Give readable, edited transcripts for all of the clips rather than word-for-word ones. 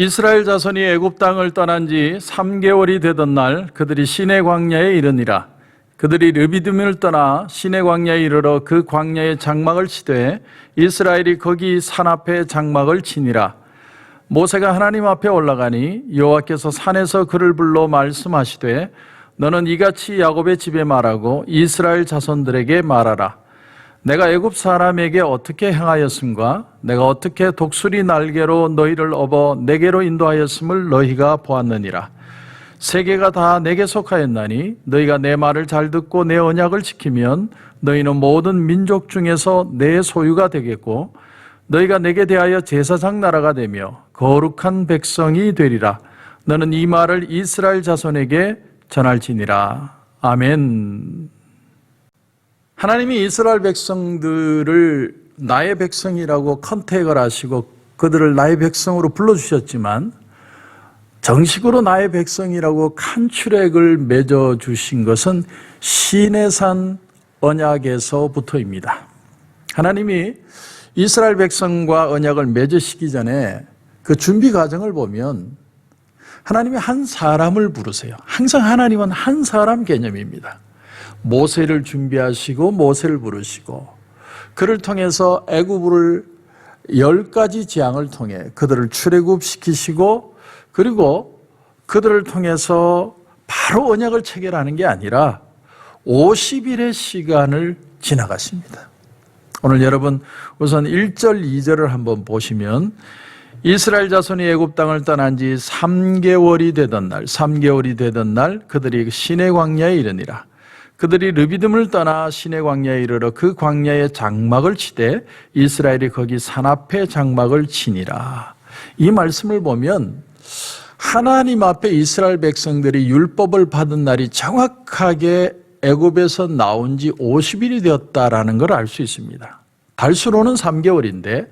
이스라엘 자손이 애굽 땅을 떠난 지 3개월이 되던 날 그들이 시내 광야에 이르니라. 그들이 르비딤을 떠나 시내 광야에 이르러 그 광야에 장막을 치되 이스라엘이 거기 산 앞에 장막을 치니라. 모세가 하나님 앞에 올라가니 여호와께서 산에서 그를 불러 말씀하시되 너는 이같이 야곱의 집에 말하고 이스라엘 자손들에게 말하라. 내가 애굽 사람에게 어떻게 행하였음과 내가 어떻게 독수리 날개로 너희를 업어 내게로 인도하였음을 너희가 보았느니라. 세계가 다 내게 속하였나니 너희가 내 말을 잘 듣고 내 언약을 지키면 너희는 모든 민족 중에서 내 소유가 되겠고 너희가 내게 대하여 제사장 나라가 되며 거룩한 백성이 되리라. 너는 이 말을 이스라엘 자손에게 전할지니라. 아멘. 하나님이 이스라엘 백성들을 나의 백성이라고 컨택을 하시고 그들을 나의 백성으로 불러주셨지만 정식으로 나의 백성이라고 칸추렉을 맺어주신 것은 시내산 언약에서부터입니다. 하나님이 이스라엘 백성과 언약을 맺으시기 전에 그 준비 과정을 보면 하나님이 한 사람을 부르세요. 항상 하나님은 한 사람 개념입니다. 모세를 준비하시고 모세를 부르시고 그를 통해서 애굽을 10가지 재앙을 통해 그들을 출애굽시키시고 그리고 그들을 통해서 바로 언약을 체결하는 게 아니라 50일의 시간을 지나갔습니다. 오늘 여러분 우선 1절, 2절을 한번 보시면 이스라엘 자손이 애굽 땅을 떠난 지 3개월이 되던 날 그들이 시내 광야에 이르니라. 그들이 르비딤을 떠나 시내 광야에 이르러 그 광야에 장막을 치되 이스라엘이 거기 산 앞에 장막을 치니라. 이 말씀을 보면 하나님 앞에 이스라엘 백성들이 율법을 받은 날이 정확하게 애굽에서 나온 지 50일이 되었다라는 걸 알 수 있습니다. 달수로는 3개월인데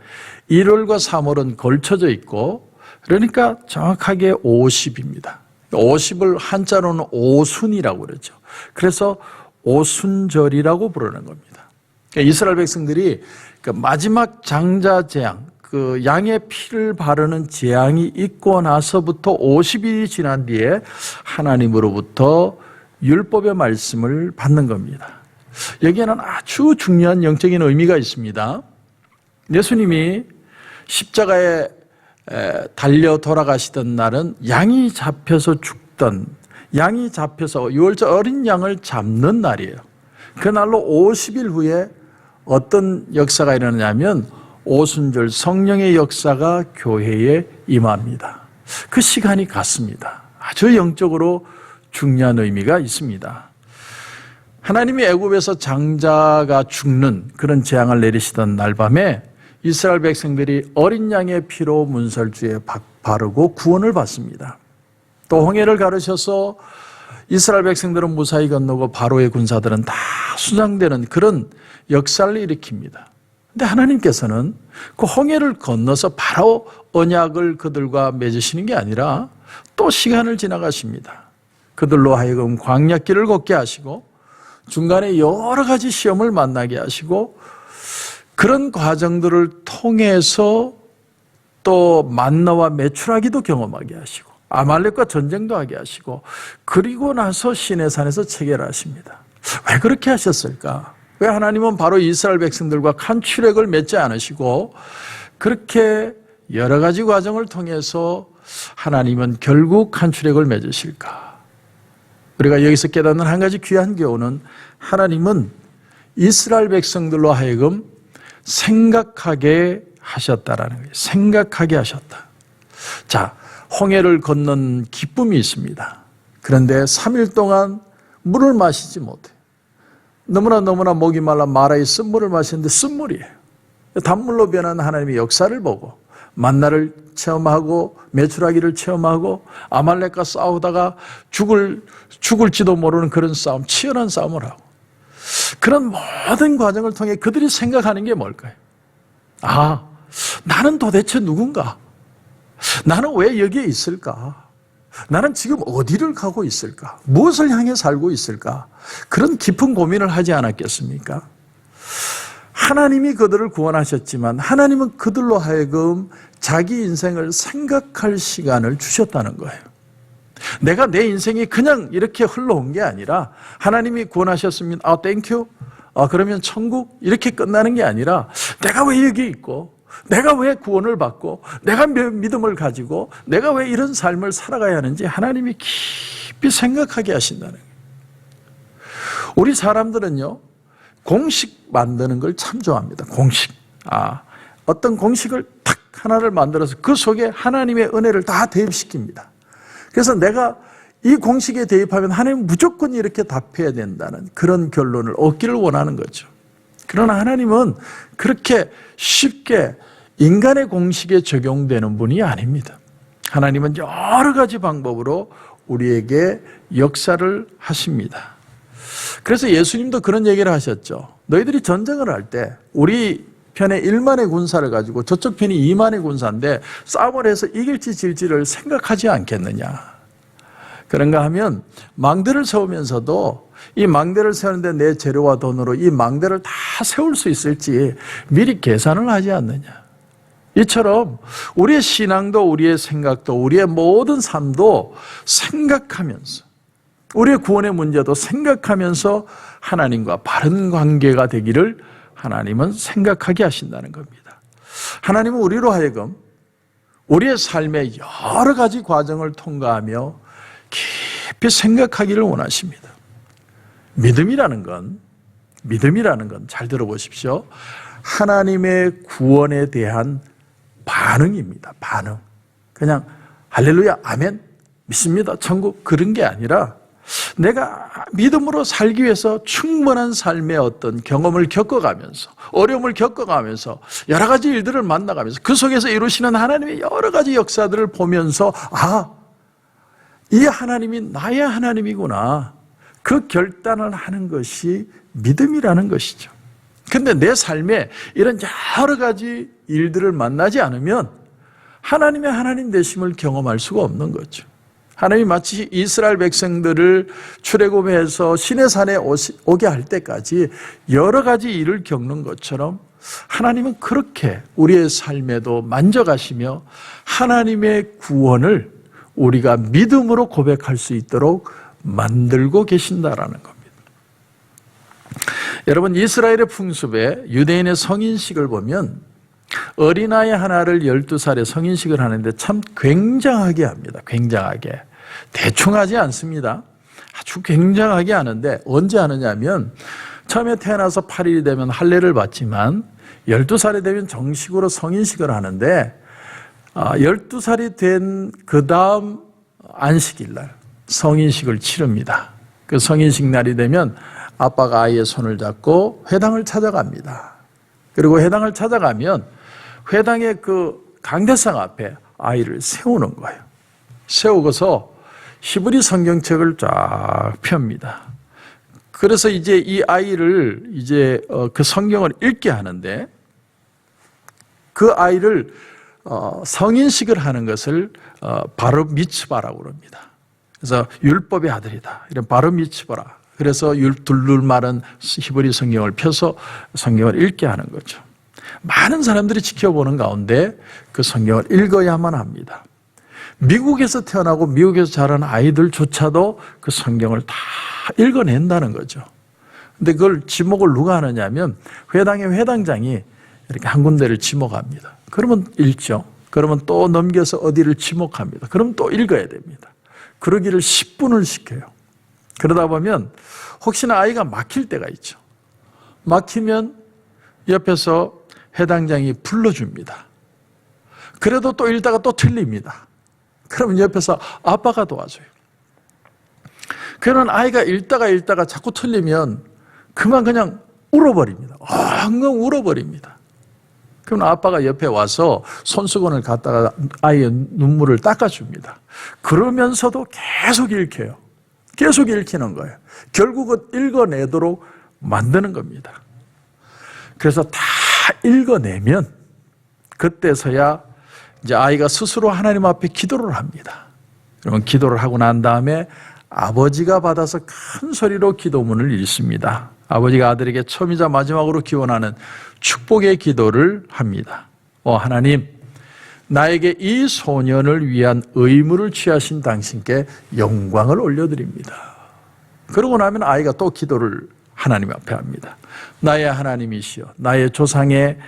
1월과 3월은 걸쳐져 있고 그러니까 정확하게 50입니다. 50을 한자로는 오순이라고 그러죠. 그래서 오순절이라고 부르는 겁니다. 그러니까 이스라엘 백성들이 그 마지막 장자 재앙, 그 양의 피를 바르는 재앙이 있고 나서부터 50일이 지난 뒤에 하나님으로부터 율법의 말씀을 받는 겁니다. 여기에는 아주 중요한 영적인 의미가 있습니다. 예수님이 십자가에 달려 돌아가시던 날은 양이 잡혀서 죽던, 양이 잡혀서 유월절 어린 양을 잡는 날이에요. 그날로 50일 후에 어떤 역사가 일어나냐면 오순절 성령의 역사가 교회에 임합니다. 그 시간이 같습니다. 아주 영적으로 중요한 의미가 있습니다. 하나님이 애굽에서 장자가 죽는 그런 재앙을 내리시던 날 밤에 이스라엘 백성들이 어린 양의 피로 문설주에 바르고 구원을 받습니다. 또 홍해를 가르셔서 이스라엘 백성들은 무사히 건너고 바로의 군사들은 다 수장되는 그런 역사를 일으킵니다. 근데 하나님께서는 그 홍해를 건너서 바로 언약을 그들과 맺으시는 게 아니라 또 시간을 지나가십니다. 그들로 하여금 광야길을 걷게 하시고 중간에 여러 가지 시험을 만나게 하시고 그런 과정들을 통해서 또 만나와 메추라기도 경험하게 하시고 아말렉과 전쟁도 하게 하시고 그리고 나서 시내산에서 체결하십니다. 왜 그렇게 하셨을까? 왜 하나님은 바로 이스라엘 백성들과 칸추렉을 맺지 않으시고 그렇게 여러 가지 과정을 통해서 하나님은 결국 칸추렉을 맺으실까? 우리가 여기서 깨닫는 한 가지 귀한 교훈은 하나님은 이스라엘 백성들로 하여금 생각하게 하셨다라는 거예요. 생각하게 하셨다. 자, 홍해를 건넌 기쁨이 있습니다. 그런데 3일 동안 물을 마시지 못해요. 너무나 목이 말라 마라의 쓴물을 마시는데 쓴물이에요. 단물로 변한 하나님의 역사를 보고 만나를 체험하고 메추라기를 체험하고 아말렉과 싸우다가 죽을지도 모르는 그런 싸움, 치열한 싸움을 하고 그런 모든 과정을 통해 그들이 생각하는 게 뭘까요? 나는 도대체 누군가? 나는 왜 여기에 있을까? 나는 지금 어디를 가고 있을까? 무엇을 향해 살고 있을까? 그런 깊은 고민을 하지 않았겠습니까? 하나님이 그들을 구원하셨지만 하나님은 그들로 하여금 자기 인생을 생각할 시간을 주셨다는 거예요. 내가 내 인생이 그냥 이렇게 흘러온 게 아니라 하나님이 구원하셨으면 땡큐 그러면 천국 이렇게 끝나는 게 아니라 내가 왜 여기 있고 내가 왜 구원을 받고 내가 믿음을 가지고 내가 왜 이런 삶을 살아가야 하는지 하나님이 깊이 생각하게 하신다는 거예요. 우리 사람들은요 공식 만드는 걸 참 좋아합니다. 공식. 어떤 공식을 탁 하나를 만들어서 그 속에 하나님의 은혜를 다 대입시킵니다. 그래서 내가 이 공식에 대입하면 하나님은 무조건 이렇게 답해야 된다는 그런 결론을 얻기를 원하는 거죠. 그러나 하나님은 그렇게 쉽게 인간의 공식에 적용되는 분이 아닙니다. 하나님은 여러 가지 방법으로 우리에게 역사를 하십니다. 그래서 예수님도 그런 얘기를 하셨죠. 너희들이 전쟁을 할 때 우리 편에 1만의 군사를 가지고 저쪽 편이 2만의 군사인데 싸움을 해서 이길지 질지를 생각하지 않겠느냐. 그런가 하면 망대를 세우면서도 이 망대를 세우는데 내 재료와 돈으로 이 망대를 다 세울 수 있을지 미리 계산을 하지 않느냐. 이처럼 우리의 신앙도 우리의 생각도 우리의 모든 삶도 생각하면서 우리의 구원의 문제도 생각하면서 하나님과 바른 관계가 되기를 하나님은 생각하게 하신다는 겁니다. 하나님은 우리로 하여금 우리의 삶의 여러 가지 과정을 통과하며 깊이 생각하기를 원하십니다. 믿음이라는 건 잘 들어보십시오. 하나님의 구원에 대한 반응입니다. 반응. 그냥 할렐루야, 아멘, 믿습니다, 천국 그런 게 아니라 내가 믿음으로 살기 위해서 충분한 삶의 어떤 경험을 겪어가면서 어려움을 겪어가면서 여러 가지 일들을 만나가면서 그 속에서 이루시는 하나님의 여러 가지 역사들을 보면서 이 하나님이 나의 하나님이구나. 그 결단을 하는 것이 믿음이라는 것이죠. 그런데 내 삶에 이런 여러 가지 일들을 만나지 않으면 하나님의 하나님 되심을 경험할 수가 없는 거죠. 하나님이 마치 이스라엘 백성들을 출애굽해서 시내산에 오게 할 때까지 여러 가지 일을 겪는 것처럼 하나님은 그렇게 우리의 삶에도 만져가시며 하나님의 구원을 우리가 믿음으로 고백할 수 있도록 만들고 계신다라는 겁니다. 여러분, 이스라엘의 풍습에 유대인의 성인식을 보면 어린아이 하나를 12살에 성인식을 하는데 참 굉장하게 합니다. 굉장하게. 대충 하지 않습니다. 아주 굉장하게 하는데 언제 하느냐면 처음에 태어나서 8일이 되면 할례를 받지만 12살이 되면 정식으로 성인식을 하는데 12살이 된 그 다음 안식일 날 성인식을 치릅니다. 그 성인식 날이 되면 아빠가 아이의 손을 잡고 회당을 찾아갑니다. 그리고 회당을 찾아가면 회당의 그 강대상 앞에 아이를 세우는 거예요. 세우고서 히브리 성경책을 쫙 펴니다. 그래서 이제 이 아이를 그 성경을 읽게 하는데 그 아이를 성인식을 하는 것을 바르 미츠바라고 그럽니다. 그래서 율법의 아들이다. 이런 바르 미츠바라. 그래서 둘둘 마른 히브리 성경을 펴서 성경을 읽게 하는 거죠. 많은 사람들이 지켜보는 가운데 그 성경을 읽어야만 합니다. 미국에서 태어나고 미국에서 자란 아이들조차도 그 성경을 다 읽어낸다는 거죠. 근데 그걸 지목을 누가 하느냐면 회당의 회당장이 이렇게 한 군데를 지목합니다. 그러면 읽죠. 그러면 또 넘겨서 어디를 지목합니다. 그럼 또 읽어야 됩니다. 그러기를 10분을 시켜요. 그러다 보면 혹시나 아이가 막힐 때가 있죠. 막히면 옆에서 회당장이 불러줍니다. 그래도 또 읽다가 또 틀립니다. 그러면 옆에서 아빠가 도와줘요. 그런 아이가 읽다가 자꾸 틀리면 그냥 울어버립니다. 엉엉 울어버립니다. 그럼 아빠가 옆에 와서 손수건을 갖다가 아이의 눈물을 닦아줍니다. 그러면서도 계속 읽혀요. 계속 읽히는 거예요. 결국은 읽어내도록 만드는 겁니다. 그래서 다 읽어내면 그때서야 이제 아이가 스스로 하나님 앞에 기도를 합니다. 그러면 기도를 하고 난 다음에 아버지가 받아서 큰 소리로 기도문을 읽습니다. 아버지가 아들에게 처음이자 마지막으로 기원하는 축복의 기도를 합니다. 하나님, 나에게 이 소년을 위한 의무를 취하신 당신께 영광을 올려드립니다. 그러고 나면 아이가 또 기도를 하나님 앞에 합니다. 나의 하나님이시여, 나의 조상의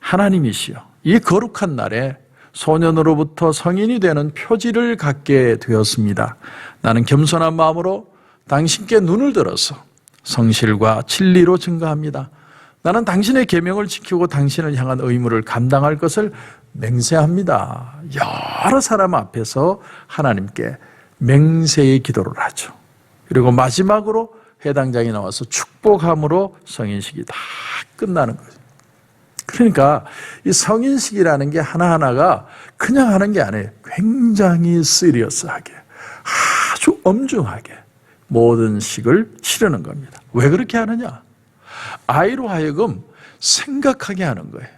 하나님이시여, 이 거룩한 날에 소년으로부터 성인이 되는 표지를 갖게 되었습니다. 나는 겸손한 마음으로 당신께 눈을 들어서 성실과 진리로 증거합니다. 나는 당신의 계명을 지키고 당신을 향한 의무를 감당할 것을 맹세합니다. 여러 사람 앞에서 하나님께 맹세의 기도를 하죠. 그리고 마지막으로 회당장이 나와서 축복함으로 성인식이 다 끝나는 거죠. 그러니까 이 성인식이라는 게 하나하나가 그냥 하는 게 아니에요. 굉장히 시리어스하게, 아주 엄중하게 모든 식을 치르는 겁니다. 왜 그렇게 하느냐? 아이로 하여금 생각하게 하는 거예요.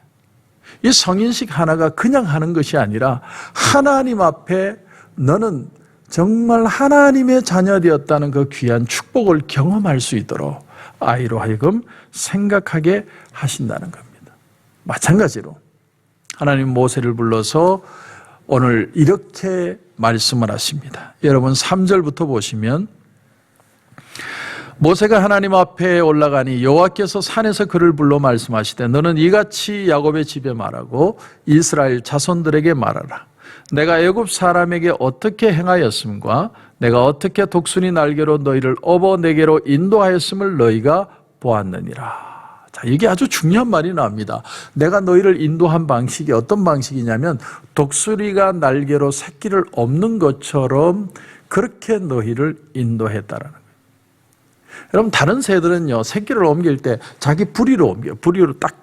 이 성인식 하나가 그냥 하는 것이 아니라 하나님 앞에 너는 정말 하나님의 자녀되었다는 그 귀한 축복을 경험할 수 있도록 아이로 하여금 생각하게 하신다는 겁니다. 마찬가지로 하나님 모세를 불러서 오늘 이렇게 말씀을 하십니다. 여러분 3절부터 보시면 모세가 하나님 앞에 올라가니 여호와께서 산에서 그를 불러 말씀하시되 너는 이같이 야곱의 집에 말하고 이스라엘 자손들에게 말하라. 내가 애굽 사람에게 어떻게 행하였음과 내가 어떻게 독수리 날개로 너희를 업어 내게로 인도하였음을 너희가 보았느니라. 자, 이게 아주 중요한 말이 나옵니다. 내가 너희를 인도한 방식이 어떤 방식이냐면 독수리가 날개로 새끼를 엎는 것처럼 그렇게 너희를 인도했다라는 거예요. 여러분 다른 새들은요 새끼를 옮길 때 자기 부리로 옮겨요. 부리로 딱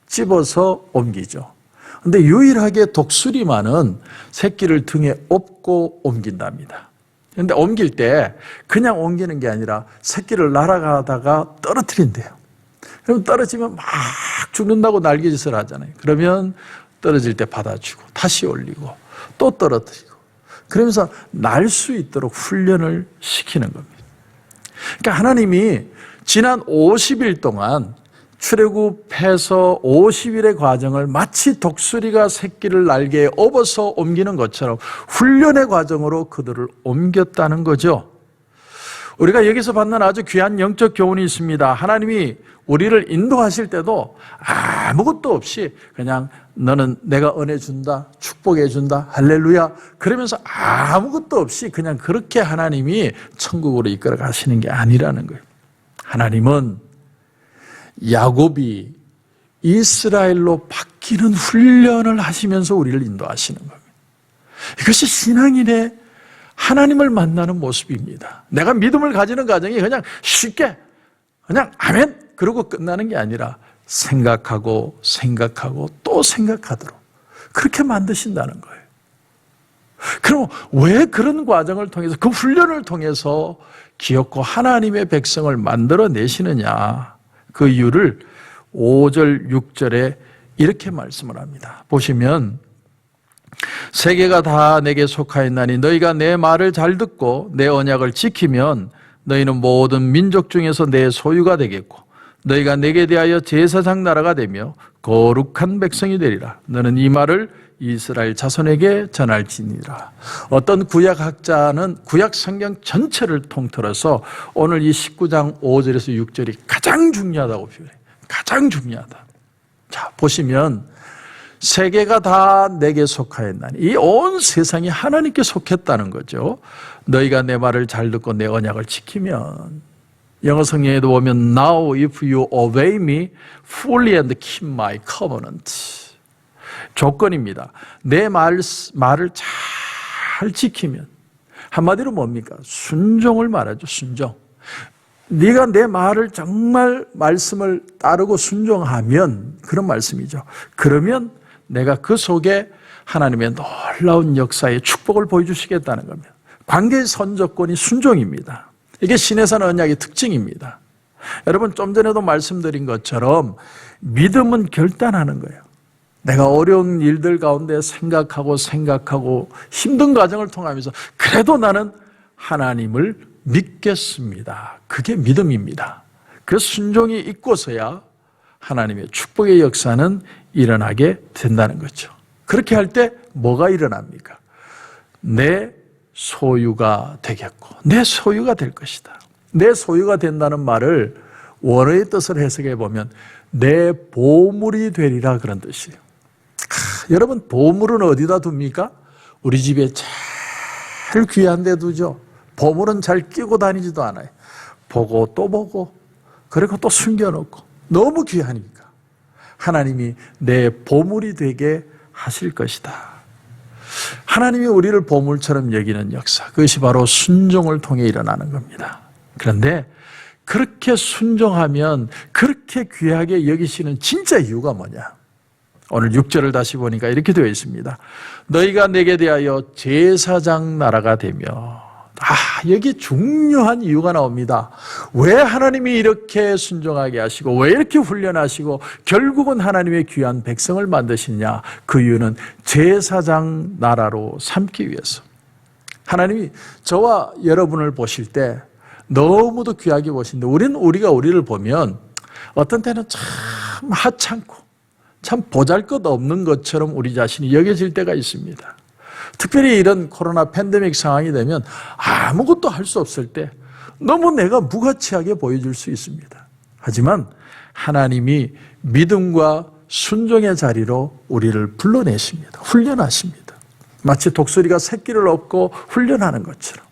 집어서 옮기죠. 근데 유일하게 독수리만은 새끼를 등에 업고 옮긴답니다. 그런데 옮길 때 그냥 옮기는 게 아니라 새끼를 날아가다가 떨어뜨린대요. 그럼 떨어지면 막 죽는다고 날개짓을 하잖아요. 그러면 떨어질 때 받아주고 다시 올리고 또 떨어뜨리고 그러면서 날 수 있도록 훈련을 시키는 겁니다. 그러니까 하나님이 지난 50일 동안 출애굽해서 50일의 과정을 마치 독수리가 새끼를 날개에 업어서 옮기는 것처럼 훈련의 과정으로 그들을 옮겼다는 거죠. 우리가 여기서 받는 아주 귀한 영적 교훈이 있습니다. 하나님이 우리를 인도하실 때도 아무것도 없이 그냥 너는 내가 은혜 준다, 축복해 준다, 할렐루야 그러면서 아무것도 없이 그냥 그렇게 하나님이 천국으로 이끌어 가시는 게 아니라는 거예요. 하나님은 야곱이 이스라엘로 바뀌는 훈련을 하시면서 우리를 인도하시는 겁니다. 이것이 신앙인의 하나님을 만나는 모습입니다. 내가 믿음을 가지는 과정이 그냥 쉽게 그냥 아멘 그러고 끝나는 게 아니라 생각하고 또 생각하도록 그렇게 만드신다는 거예요. 그럼 왜 그런 과정을 통해서 그 훈련을 통해서 귀엽고 하나님의 백성을 만들어내시느냐 그 이유를 5절 6절에 이렇게 말씀을 합니다. 보시면 세계가 다 내게 속하였나니 너희가 내 말을 잘 듣고 내 언약을 지키면 너희는 모든 민족 중에서 내 소유가 되겠고 너희가 내게 대하여 제사장 나라가 되며 거룩한 백성이 되리라. 너는 이 말을 이스라엘 자손에게 전할지니라. 어떤 구약학자는 구약 성경 전체를 통틀어서 오늘 이 19장 5절에서 6절이 가장 중요하다고 표현해요. 가장 중요하다. 자, 보시면 세계가 다 내게 속하였나니 이 온 세상이 하나님께 속했다는 거죠. 너희가 내 말을 잘 듣고 내 언약을 지키면 영어 성경에도 보면 Now if you obey me fully and keep my covenant 조건입니다. 내 말을 잘 지키면 한마디로 뭡니까? 순종을 말하죠. 순종. 네가 내 말을 정말 말씀을 따르고 순종하면 그런 말씀이죠. 그러면 내가 그 속에 하나님의 놀라운 역사의 축복을 보여주시겠다는 겁니다. 관계의 선조건이 순종입니다. 이게 신해산 언약의 특징입니다. 여러분 좀 전에도 말씀드린 것처럼 믿음은 결단하는 거예요. 내가 어려운 일들 가운데 생각하고 힘든 과정을 통하면서 그래도 나는 하나님을 믿겠습니다. 그게 믿음입니다. 그 순종이 있고서야 하나님의 축복의 역사는 일어나게 된다는 거죠. 그렇게 할 때 뭐가 일어납니까? 내 소유가 되겠고 내 소유가 될 것이다. 내 소유가 된다는 말을 원어의 뜻을 해석해 보면 내 보물이 되리라 그런 뜻이에요. 여러분, 보물은 어디다 둡니까? 우리 집에 제일 귀한 데 두죠. 보물은 잘 끼고 다니지도 않아요. 보고 또 보고 그리고 또 숨겨놓고 너무 귀하니까 하나님이 내 보물이 되게 하실 것이다. 하나님이 우리를 보물처럼 여기는 역사, 그것이 바로 순종을 통해 일어나는 겁니다. 그런데 그렇게 순종하면 그렇게 귀하게 여기시는 진짜 이유가 뭐냐? 오늘 6절을 다시 보니까 이렇게 되어 있습니다. 너희가 내게 대하여 제사장 나라가 되며, 여기 중요한 이유가 나옵니다. 왜 하나님이 이렇게 순종하게 하시고 왜 이렇게 훈련하시고 결국은 하나님의 귀한 백성을 만드시냐? 그 이유는 제사장 나라로 삼기 위해서. 하나님이 저와 여러분을 보실 때 너무도 귀하게 보시는데 우리가 우리를 보면 어떤 때는 참 하찮고 참 보잘것없는 것처럼 우리 자신이 여겨질 때가 있습니다. 특별히 이런 코로나 팬데믹 상황이 되면 아무것도 할 수 없을 때 너무 내가 무가치하게 보여질 수 있습니다. 하지만 하나님이 믿음과 순종의 자리로 우리를 불러내십니다. 훈련하십니다. 마치 독수리가 새끼를 얻고 훈련하는 것처럼.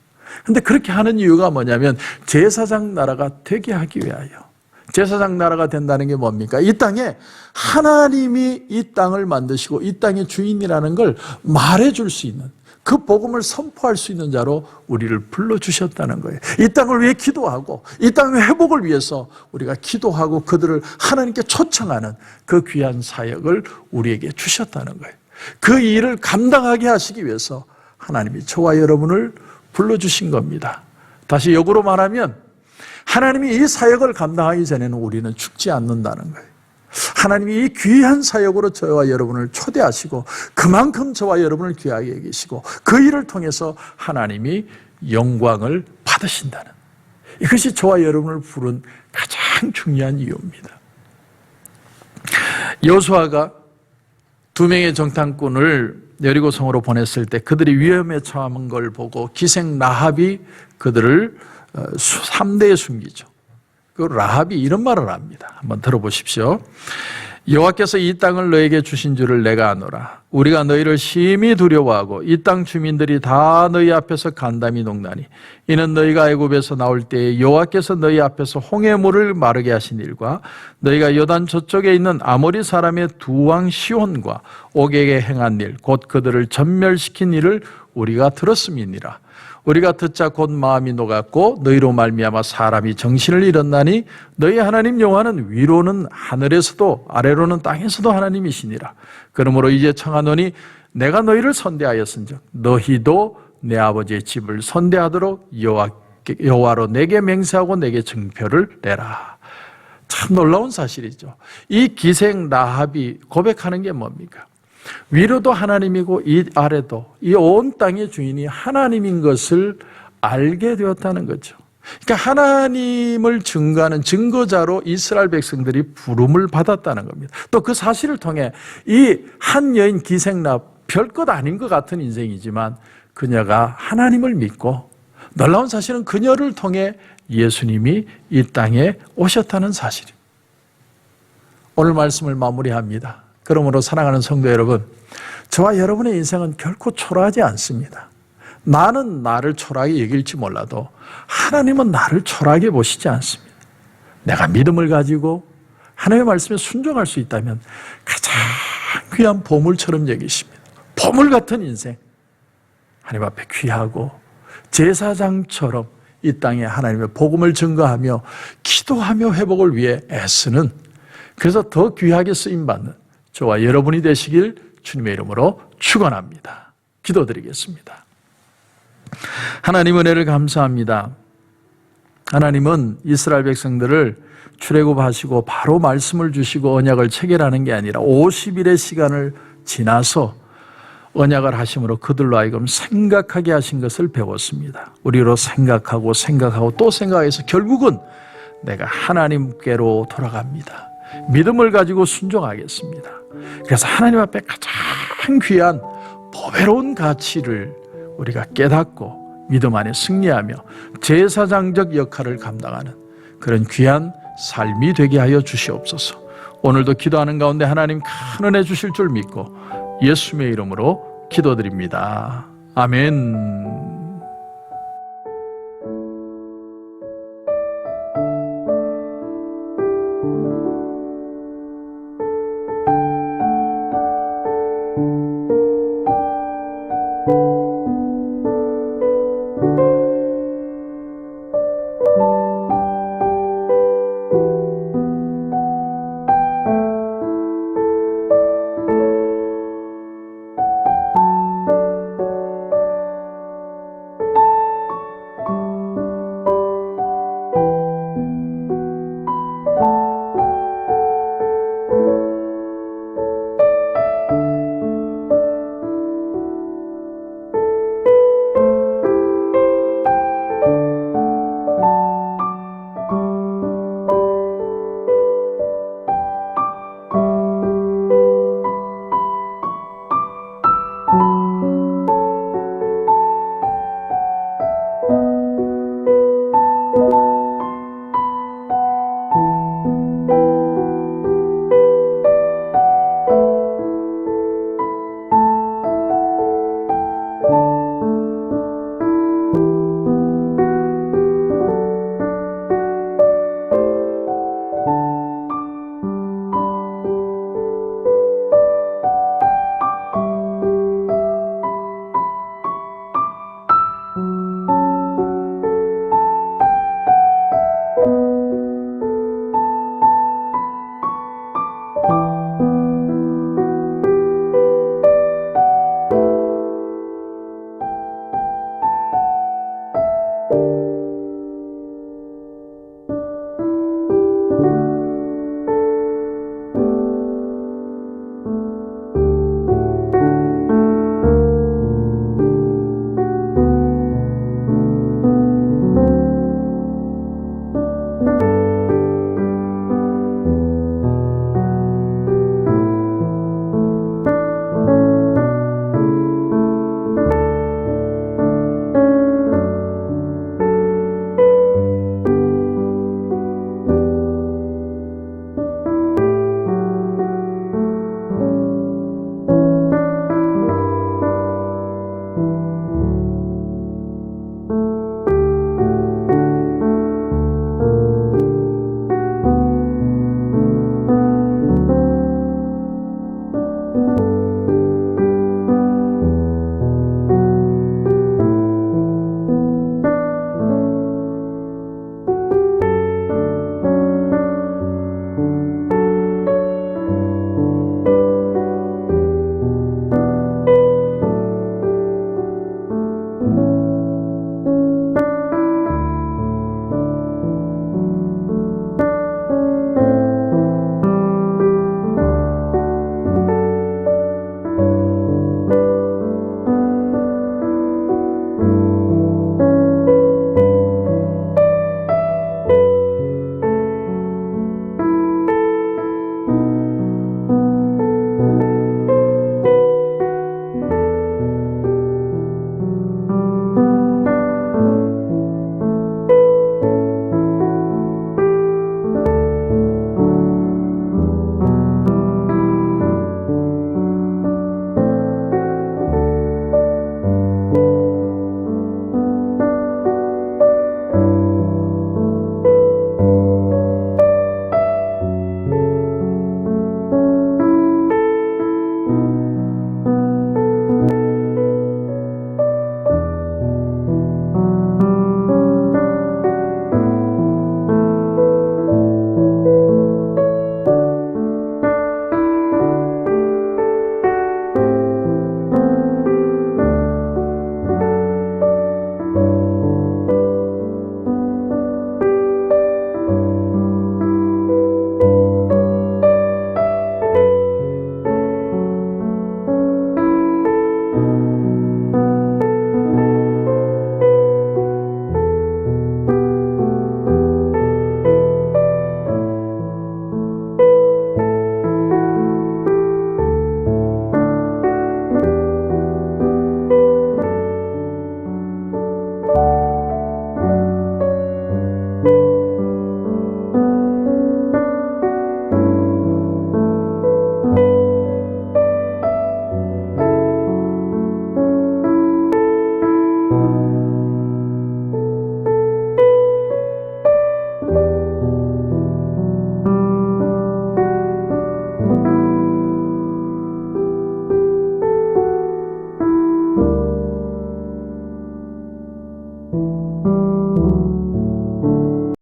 그런데 그렇게 하는 이유가 뭐냐면 제사장 나라가 되게 하기 위하여. 제사장 나라가 된다는 게 뭡니까? 이 땅에 하나님이 이 땅을 만드시고 이 땅의 주인이라는 걸 말해줄 수 있는, 그 복음을 선포할 수 있는 자로 우리를 불러주셨다는 거예요. 이 땅을 위해 기도하고 이 땅의 회복을 위해서 우리가 기도하고 그들을 하나님께 초청하는 그 귀한 사역을 우리에게 주셨다는 거예요. 그 일을 감당하게 하시기 위해서 하나님이 저와 여러분을 불러주신 겁니다. 다시 역으로 말하면 하나님이 이 사역을 감당하기 전에는 우리는 죽지 않는다는 거예요. 하나님이 이 귀한 사역으로 저와 여러분을 초대하시고 그만큼 저와 여러분을 귀하게 여기시고 그 일을 통해서 하나님이 영광을 받으신다는, 이것이 저와 여러분을 부른 가장 중요한 이유입니다. 여호수아가 2명의 정탐꾼을 여리고성으로 보냈을 때 그들이 위험에 처한 걸 보고 기생 라합이 그들을 3대에 숨기죠. 그 라합이 이런 말을 합니다. 한번 들어보십시오. 여호와께서 이 땅을 너에게 주신 줄을 내가 아노라. 우리가 너희를 심히 두려워하고 이 땅 주민들이 다 너희 앞에서 간담이 녹나니 이는 너희가 애굽에서 나올 때에 여호와께서 너희 앞에서 홍해물을 마르게 하신 일과 너희가 요단 저쪽에 있는 아모리 사람의 두 왕 시온과 옥에게 행한 일, 곧 그들을 전멸시킨 일을 우리가 들었음이니라. 우리가 듣자 곧 마음이 녹았고 너희로 말미암아 사람이 정신을 잃었나니 너희 하나님 여호와는 위로는 하늘에서도 아래로는 땅에서도 하나님이시니라. 그러므로 이제 청하노니 내가 너희를 선대하였은즉 너희도 내 아버지의 집을 선대하도록 여호와로 내게 맹세하고 내게 증표를 내라. 참 놀라운 사실이죠. 이 기생 라합이 고백하는 게 뭡니까? 위로도 하나님이고 이 아래도 이 온 땅의 주인이 하나님인 것을 알게 되었다는 거죠. 그러니까 하나님을 증거하는 증거자로 이스라엘 백성들이 부름을 받았다는 겁니다. 또 그 사실을 통해 이 한 여인 기생랍, 별것 아닌 것 같은 인생이지만 그녀가 하나님을 믿고, 놀라운 사실은 그녀를 통해 예수님이 이 땅에 오셨다는 사실입니다. 오늘 말씀을 마무리합니다. 그러므로 사랑하는 성도 여러분, 저와 여러분의 인생은 결코 초라하지 않습니다. 나는 나를 초라하게 여길지 몰라도 하나님은 나를 초라하게 보시지 않습니다. 내가 믿음을 가지고 하나님의 말씀에 순종할 수 있다면 가장 귀한 보물처럼 여기십니다. 보물 같은 인생, 하나님 앞에 귀하고 제사장처럼 이 땅에 하나님의 복음을 증거하며 기도하며 회복을 위해 애쓰는, 그래서 더 귀하게 쓰임받는 저와 여러분이 되시길 주님의 이름으로 축원합니다. 기도드리겠습니다. 하나님 은혜를 감사합니다. 하나님은 이스라엘 백성들을 출애굽하시고 바로 말씀을 주시고 언약을 체결하는 게 아니라 50일의 시간을 지나서 언약을 하심으로 그들로 하여금 생각하게 하신 것을 배웠습니다. 우리로 생각하고 또 생각해서 결국은 내가 하나님께로 돌아갑니다. 믿음을 가지고 순종하겠습니다. 그래서 하나님 앞에 가장 귀한 보배로운 가치를 우리가 깨닫고 믿음 안에 승리하며 제사장적 역할을 감당하는 그런 귀한 삶이 되게 하여 주시옵소서. 오늘도 기도하는 가운데 하나님 큰 은혜 주실 줄 믿고 예수님의 이름으로 기도드립니다. 아멘.